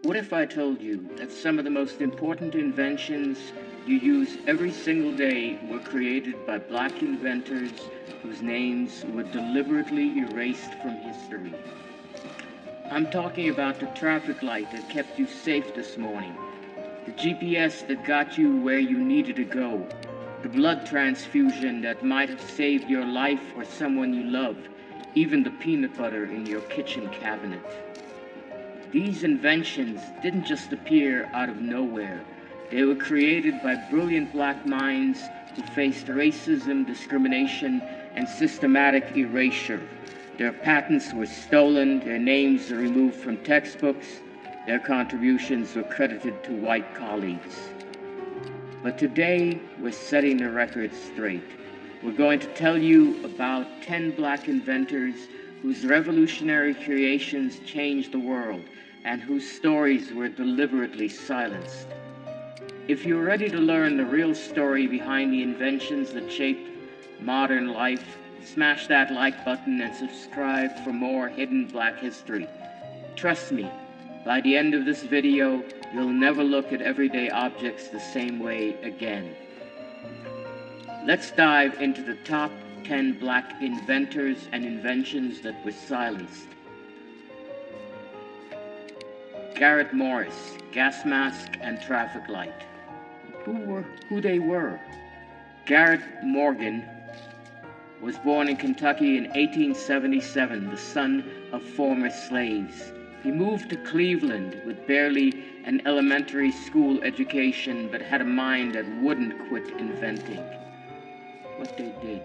What if I told you that some of the most important inventions you use every single day were created by black inventors whose names were deliberately erased from history? I'm talking about the traffic light that kept you safe this morning, the GPS that got you where you needed to go, the blood transfusion that might have saved your life or someone you love, even the peanut butter in your kitchen cabinet. These inventions didn't just appear out of nowhere. They were created by brilliant black minds who faced racism, discrimination, and systematic erasure. Their patents were stolen, their names were removed from textbooks, their contributions were credited to white colleagues. But today, we're setting the record straight. We're going to tell you about 10 black inventors whose revolutionary creations changed the world and whose stories were deliberately silenced. If you're ready to learn the real story behind the inventions that shaped modern life, smash that like button and subscribe for more hidden black history. Trust me, by the end of this video, you'll never look at everyday objects the same way again. Let's dive into the top 10 black inventors and inventions that were silenced. Garrett Morris, gas mask and traffic light. Who they were. Garrett Morgan was born in Kentucky in 1877, the son of former slaves. He moved to Cleveland with barely an elementary school education, but had a mind that wouldn't quit inventing. What they did.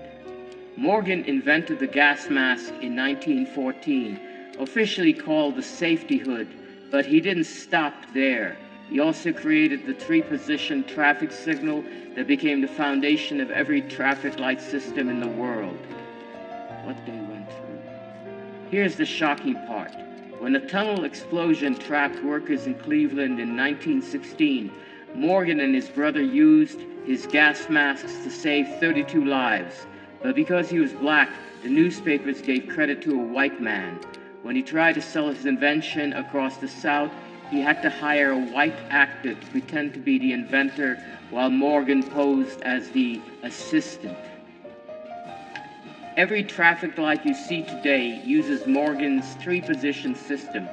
Morgan invented the gas mask in 1914, officially called the safety hood, but he didn't stop there. He also created the three-position traffic signal that became the foundation of every traffic light system in the world. What they went through. Here's the shocking part. When a tunnel explosion trapped workers in Cleveland in 1916, Morgan and his brother used his gas masks to save 32 lives. But because he was black, the newspapers gave credit to a white man. When he tried to sell his invention across the South, he had to hire a white actor to pretend to be the inventor while Morgan posed as the assistant. Every traffic light you see today uses Morgan's three-position system.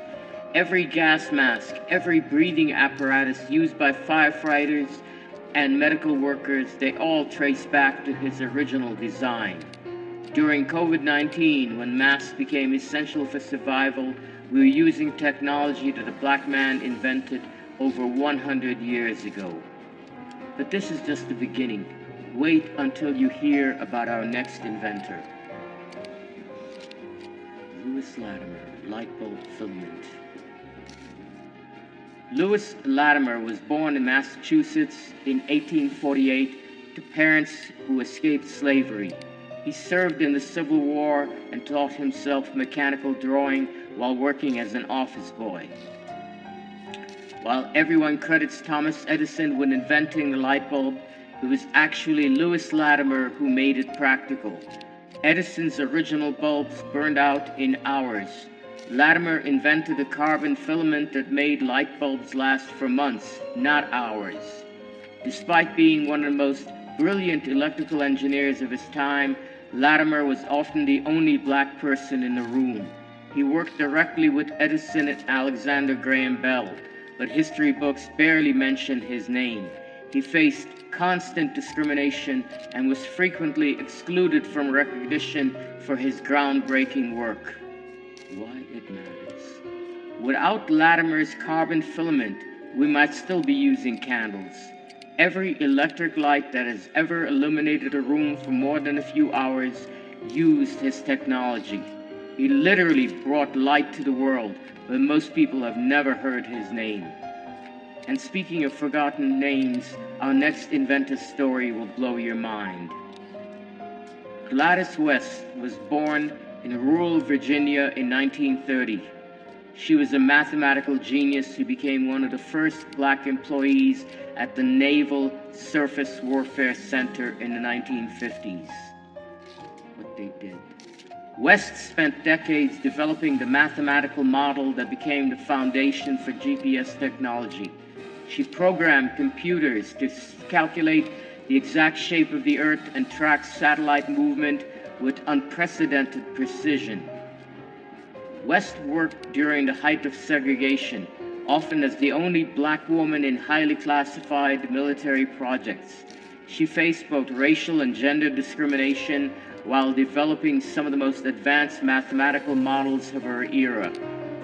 Every gas mask, every breathing apparatus used by firefighters and medical workers, they all trace back to his original design. During COVID-19, when masks became essential for survival, we were using technology that a black man invented over 100 years ago. But this is just the beginning. Wait until you hear about our next inventor. Lewis Latimer, light bulb filament. Lewis Latimer was born in Massachusetts in 1848 to parents who escaped slavery. He served in the Civil War and taught himself mechanical drawing while working as an office boy. While everyone credits Thomas Edison with inventing the light bulb, it was actually Lewis Latimer who made it practical. Edison's original bulbs burned out in hours. Latimer invented a carbon filament that made light bulbs last for months, not hours. Despite being one of the most brilliant electrical engineers of his time, Latimer was often the only black person in the room. He worked directly with Edison and Alexander Graham Bell, but history books barely mention his name. He faced constant discrimination and was frequently excluded from recognition for his groundbreaking work. Why it matters. Without Latimer's carbon filament, we might still be using candles. Every electric light that has ever illuminated a room for more than a few hours used his technology. He literally brought light to the world, but most people have never heard his name. And speaking of forgotten names, our next inventor story will blow your mind. Gladys West was born in rural Virginia in 1930. She was a mathematical genius who became one of the first black employees at the Naval Surface Warfare Center in the 1950s. What they did. West spent decades developing the mathematical model that became the foundation for GPS technology. She programmed computers to calculate the exact shape of the Earth and track satellite movement with unprecedented precision. West worked during the height of segregation, often as the only black woman in highly classified military projects. She faced both racial and gender discrimination while developing some of the most advanced mathematical models of her era.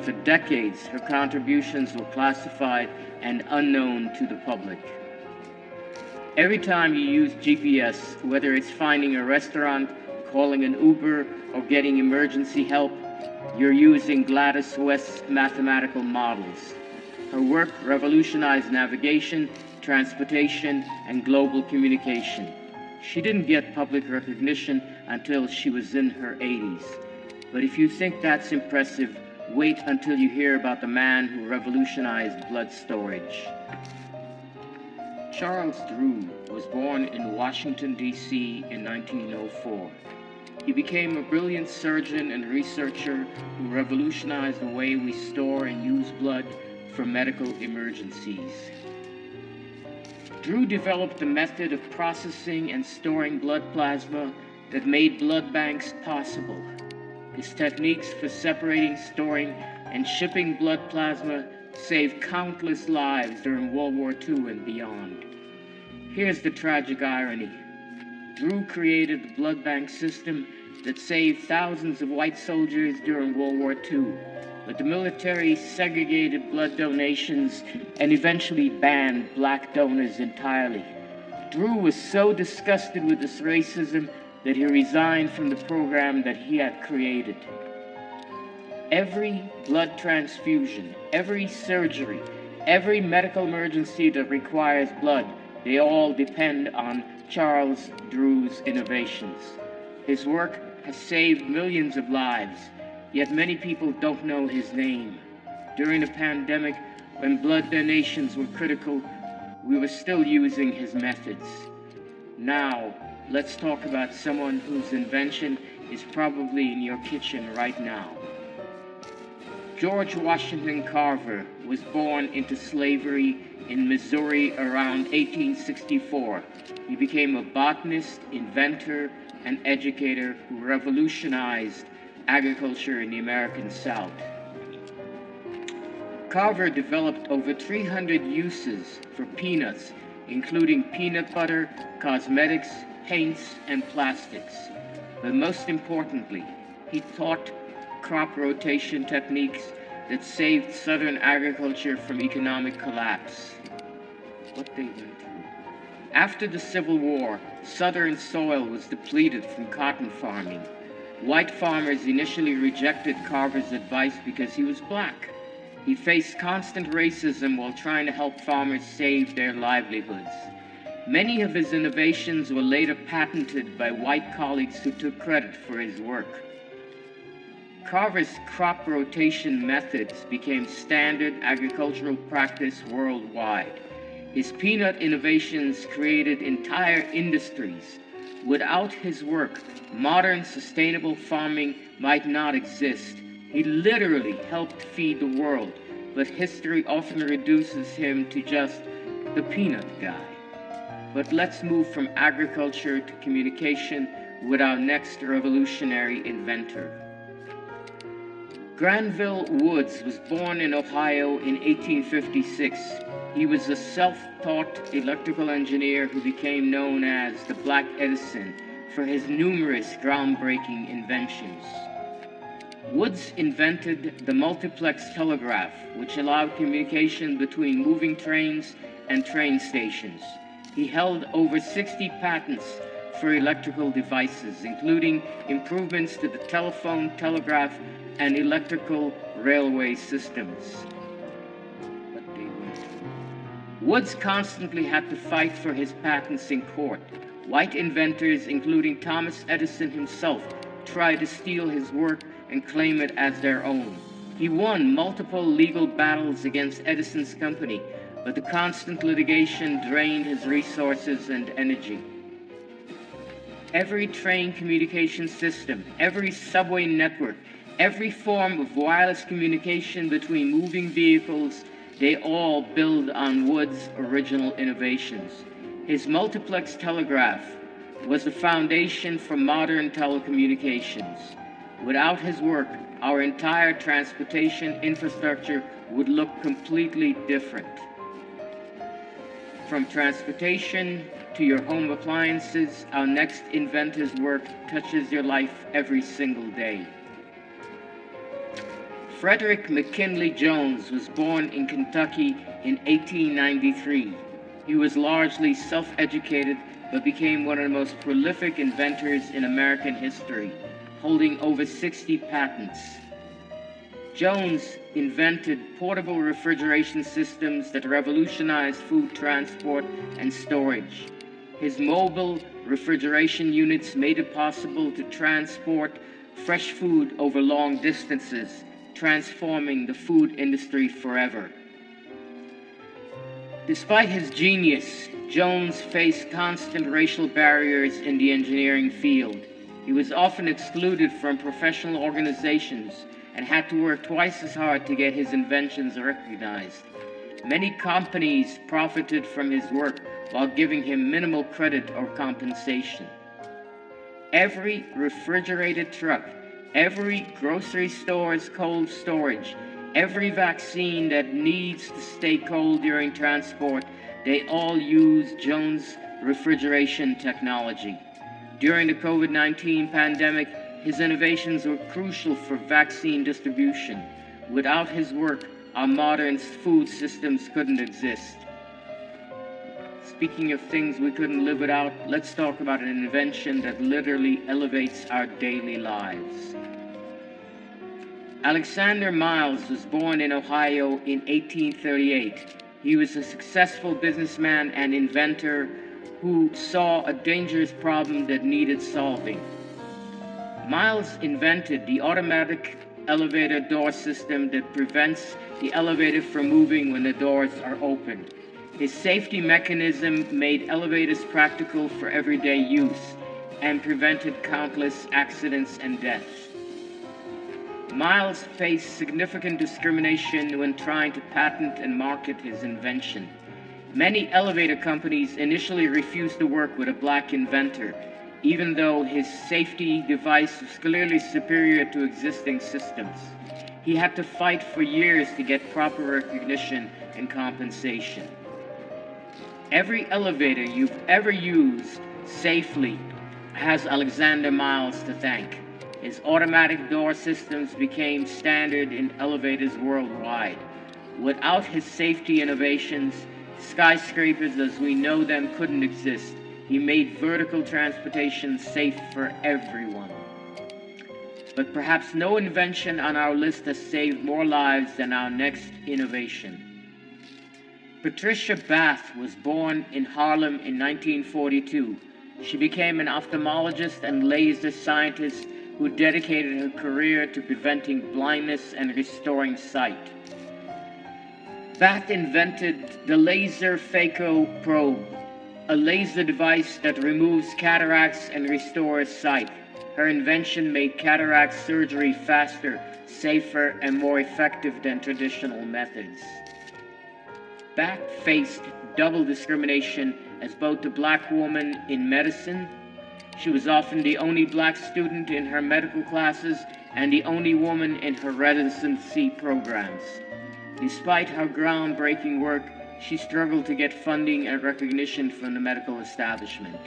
For decades, her contributions were classified and unknown to the public. Every time you use GPS, whether it's finding a restaurant, calling an Uber, or getting emergency help, you're using Gladys West's mathematical models. Her work revolutionized navigation, transportation, and global communication. She didn't get public recognition until she was in her 80s. But if you think that's impressive, wait until you hear about the man who revolutionized blood storage. Charles Drew was born in Washington, D.C. in 1904. He became a brilliant surgeon and researcher who revolutionized the way we store and use blood for medical emergencies. Drew developed a method of processing and storing blood plasma that made blood banks possible. His techniques for separating, storing, and shipping blood plasma saved countless lives during World War II and beyond. Here's the tragic irony. Drew created the blood bank system that saved thousands of white soldiers during World War II, but the military segregated blood donations and eventually banned black donors entirely. Drew was so disgusted with this racism that he resigned from the program that he had created. Every blood transfusion, every surgery, every medical emergency that requires blood, they all depend on Charles Drew's innovations. His work has saved millions of lives, yet many people don't know his name. During the pandemic, when blood donations were critical, we were still using his methods. Now, let's talk about someone whose invention is probably in your kitchen right now. George Washington Carver was born into slavery in Missouri around 1864. He became a botanist, inventor, and educator who revolutionized agriculture in the American South. Carver developed over 300 uses for peanuts, including peanut butter, cosmetics, paints, and plastics. But most importantly, he taught crop rotation techniques that saved Southern agriculture from economic collapse. What they went through. After the Civil War, Southern soil was depleted from cotton farming. White farmers initially rejected Carver's advice because he was black. He faced constant racism while trying to help farmers save their livelihoods. Many of his innovations were later patented by white colleagues who took credit for his work. Carver's crop rotation methods became standard agricultural practice worldwide. His peanut innovations created entire industries. Without his work, modern sustainable farming might not exist. He literally helped feed the world, but history often reduces him to just the peanut guy. But let's move from agriculture to communication with our next revolutionary inventor. Granville Woods was born in Ohio in 1856. He was a self-taught electrical engineer who became known as the Black Edison for his numerous groundbreaking inventions. Woods invented the multiplex telegraph, which allowed communication between moving trains and train stations. He held over 60 patents for electrical devices, including improvements to the telephone, telegraph, and electrical railway systems. Woods constantly had to fight for his patents in court. White inventors, including Thomas Edison himself, tried to steal his work and claim it as their own. He won multiple legal battles against Edison's company, but the constant litigation drained his resources and energy. Every train communication system, every subway network, every form of wireless communication between moving vehicles, they all build on Wood's original innovations. His multiplex telegraph was the foundation for modern telecommunications. Without his work, our entire transportation infrastructure would look completely different. From transportation to your home appliances, our next inventor's work touches your life every single day. Frederick McKinley Jones was born in Kentucky in 1893. He was largely self-educated, but became one of the most prolific inventors in American history, holding over 60 patents. Jones invented portable refrigeration systems that revolutionized food transport and storage. His mobile refrigeration units made it possible to transport fresh food over long distances, transforming the food industry forever. Despite his genius, Jones faced constant racial barriers in the engineering field. He was often excluded from professional organizations and had to work twice as hard to get his inventions recognized. Many companies profited from his work while giving him minimal credit or compensation. Every refrigerated truck, every grocery store's cold storage, every vaccine that needs to stay cold during transport, they all use Jones' refrigeration technology. During the COVID-19 pandemic, his innovations were crucial for vaccine distribution. Without his work, our modern food systems couldn't exist. Speaking of things we couldn't live without, let's talk about an invention that literally elevates our daily lives. Alexander Miles was born in Ohio in 1838. He was a successful businessman and inventor who saw a dangerous problem that needed solving. Miles invented the automatic elevator door system that prevents the elevator from moving when the doors are open. His safety mechanism made elevators practical for everyday use and prevented countless accidents and deaths. Miles faced significant discrimination when trying to patent and market his invention. Many elevator companies initially refused to work with a black inventor, even though his safety device was clearly superior to existing systems. He had to fight for years to get proper recognition and compensation. Every elevator you've ever used safely has Alexander Miles to thank. His automatic door systems became standard in elevators worldwide. Without his safety innovations, skyscrapers as we know them couldn't exist. He made vertical transportation safe for everyone. But perhaps no invention on our list has saved more lives than our next innovation. Patricia Bath was born in Harlem in 1942. She became an ophthalmologist and laser scientist who dedicated her career to preventing blindness and restoring sight. Bath invented the laser phaco probe, a laser device that removes cataracts and restores sight. Her invention made cataract surgery faster, safer, and more effective than traditional methods. Bath faced double discrimination as both a black woman in medicine. She was often the only black student in her medical classes and the only woman in her residency programs. Despite her groundbreaking work, she struggled to get funding and recognition from the medical establishment.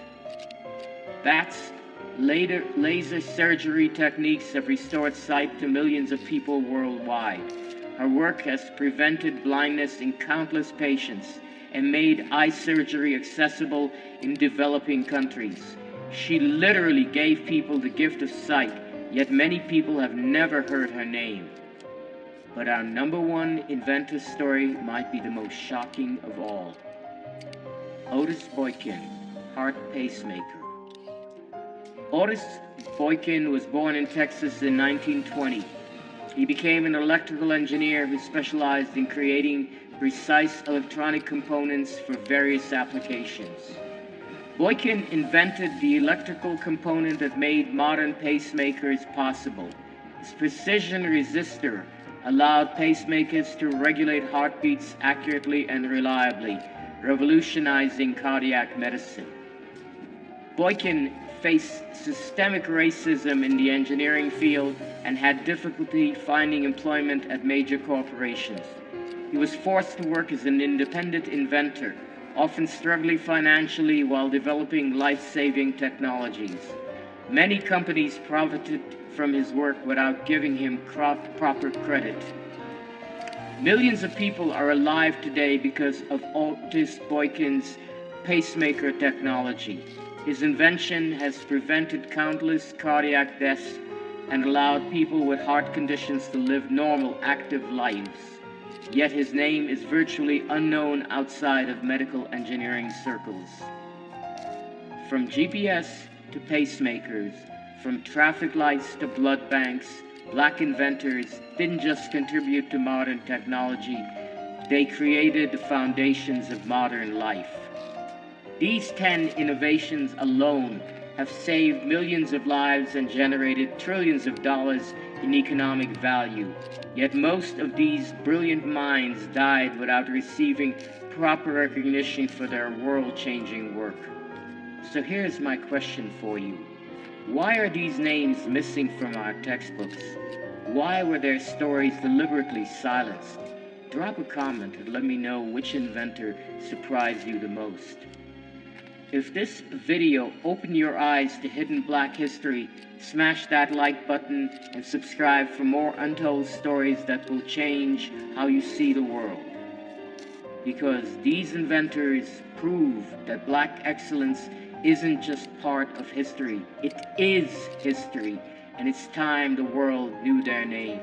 Bath's laser surgery techniques have restored sight to millions of people worldwide. Her work has prevented blindness in countless patients and made eye surgery accessible in developing countries. She literally gave people the gift of sight, yet many people have never heard her name. But our number one inventor story might be the most shocking of all. Otis Boykin, heart pacemaker. Otis Boykin was born in Texas in 1920. He became an electrical engineer who specialized in creating precise electronic components for various applications. Boykin invented the electrical component that made modern pacemakers possible. His precision resistor allowed pacemakers to regulate heartbeats accurately and reliably, revolutionizing cardiac medicine. Boykin faced systemic racism in the engineering field and had difficulty finding employment at major corporations. He was forced to work as an independent inventor, often struggling financially while developing life-saving technologies. Many companies profited from his work without giving him proper credit. Millions of people are alive today because of August Boykin's pacemaker technology. His invention has prevented countless cardiac deaths and allowed people with heart conditions to live normal, active lives. Yet his name is virtually unknown outside of medical engineering circles. From GPS to pacemakers, from traffic lights to blood banks, Black inventors didn't just contribute to modern technology, they created the foundations of modern life. These 10 innovations alone have saved millions of lives and generated trillions of dollars in economic value. Yet most of these brilliant minds died without receiving proper recognition for their world-changing work. So here's my question for you. Why are these names missing from our textbooks? Why were their stories deliberately silenced? Drop a comment and let me know which inventor surprised you the most. If this video opened your eyes to hidden Black history, smash that like button and subscribe for more untold stories that will change how you see the world. Because these inventors prove that Black excellence isn't just part of history, it is history, and it's time the world knew their names.